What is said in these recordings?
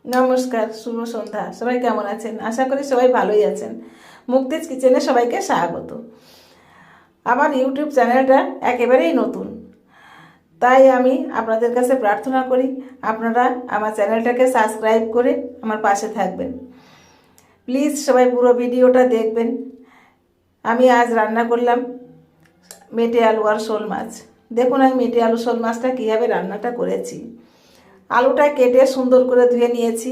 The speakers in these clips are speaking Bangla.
নমস্কার, শুভ সন্ধ্যা। সবাই কেমন আছেন? আশা করি সবাই ভালোই আছেন। মুক্তিজ কিচেনে সবাইকে স্বাগত। আমার ইউটিউব চ্যানেলটা একেবারেই নতুন, তাই আমি আপনাদের কাছে প্রার্থনা করি আপনারা আমার চ্যানেলটাকে সাবস্ক্রাইব করে আমার পাশে থাকবেন। প্লিজ সবাই পুরো ভিডিওটা দেখবেন। আমি আজ রান্না করলাম মেটে আলু আর শোল মাছ। দেখুন আমি মেটে আলু শোল মাছটা কীভাবে রান্নাটা করেছি। আলুটা কেটে সুন্দর করে ধুয়ে নিয়েছি।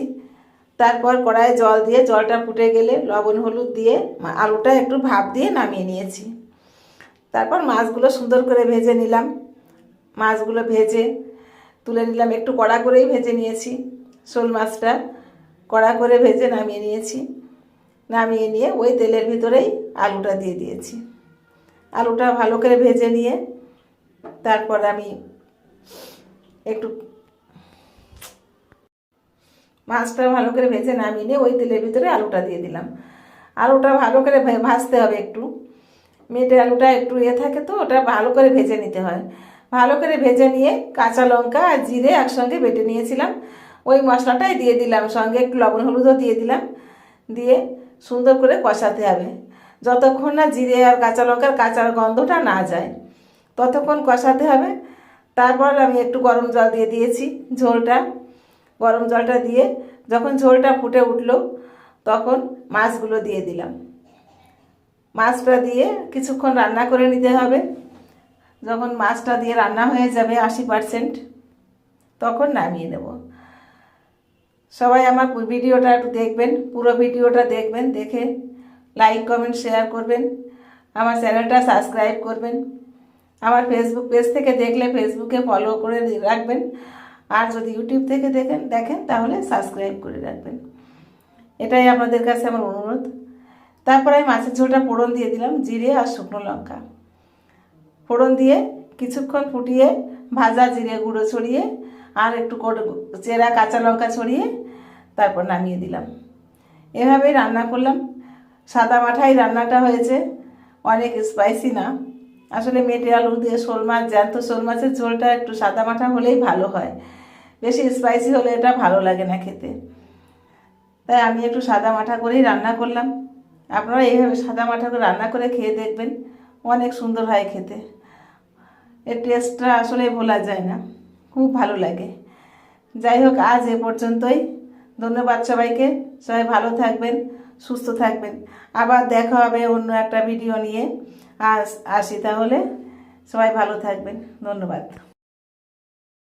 তারপর কড়াইয়ে জল দিয়ে জলটা ফুটে গেলে লবণ হলুদ দিয়ে আলুটা একটু ভাপ দিয়ে নামিয়ে নিয়েছি। তারপর মাছগুলো সুন্দর করে ভেজে নিলাম। মাছগুলো ভেজে তুলে নিলাম, একটু কড়া করেই ভেজে নিয়েছি। শোল মাছটা কড়া করে ভেজে নামিয়ে নিয়েছি। নামিয়ে নিয়ে ওই তেলের ভিতরেই আলুটা দিয়ে দিয়েছি। আলুটা ভালো করে ভেজে নিয়ে তারপর আমি একটু মাছটা ভালো করে ভেজে নামিয়ে নিয়ে ওই তেলের ভিতরে আলুটা দিয়ে দিলাম। আলুটা ভালো করে ভাজতে হবে একটু। মেটে আলুটা একটু থাকে তো, ওটা ভালো করে ভেজে নিতে হয়। ভালো করে ভেজে নিয়ে কাঁচা লঙ্কা আর জিরে একসঙ্গে বেটে নিয়েছিলাম, ওই মশলাটাই দিয়ে দিলাম। সঙ্গে একটু লবণ হলুদও দিয়ে দিলাম। দিয়ে সুন্দর করে কষাতে হবে যতক্ষণ না জিরে আর কাঁচা লঙ্কার কাঁচা গন্ধটা না যায়, ততক্ষণ কষাতে হবে। তারপর আমি একটু গরম জল দিয়ে দিয়েছি। গরম জলটা দিয়ে যখন ঝোলটা ফুটে উঠলো তখন মাছগুলো দিয়ে দিলাম। মাছটা দিয়ে কিছুক্ষণ রান্না করে নিতে হবে। যখন মাছটা দিয়ে রান্না হয়ে যাবে 80%, তখন নামিয়ে নেব। সবাই আমার ভিডিওটা একটু দেখবেন, পুরো ভিডিওটা দেখবেন, দেখে লাইক কমেন্ট শেয়ার করবেন। আমার চ্যানেলটা সাবস্ক্রাইব করবেন। আমার ফেসবুক পেজ থেকে দেখলে ফেসবুকে ফলো করে রাখবেন। আর যদি ইউটিউব থেকে দেখেন তাহলে সাবস্ক্রাইব করে রাখবেন। এটাই আপনাদের কাছে আমার অনুরোধ। তারপরে আমি মাছের ঝোলটা ফোড়ন দিয়ে দিলাম, জিরে আর শুকনো লঙ্কা ফোড়ন দিয়ে কিছুক্ষণ ফুটিয়ে ভাজা জিরে গুঁড়ো ছড়িয়ে আর একটু চেরা কাঁচা লঙ্কা ছড়িয়ে তারপর নামিয়ে দিলাম। এভাবেই রান্না করলাম। সাদা মাঠাই রান্নাটা হয়েছে, অনেক স্পাইসি না। আসলে মেটে আলু দিয়ে শোল মাছ, জ্যান্ত শোল মাছের ঝোলটা একটু সাদা মাঠা হলেই ভালো হয়, বেশি স্পাইসি হলে এটা ভালো লাগে না খেতে। তাই আমি একটু সাদা মাঠা করেই রান্না করলাম। আপনারা এইভাবে সাদা মাঠা করে রান্না করে খেয়ে দেখবেন, অনেক সুন্দর হয় খেতে। এর টেস্টটা আসলে ভোলা যায় না, খুব ভালো লাগে। যাই হোক, আজ এ পর্যন্তই। ধন্যবাদ সবাইকে। সবাই ভালো থাকবেন, সুস্থ থাকবেন। আবার দেখা হবে অন্য একটা ভিডিও নিয়ে। আসি তাহলে। সবাই ভালো থাকবেন। ধন্যবাদ।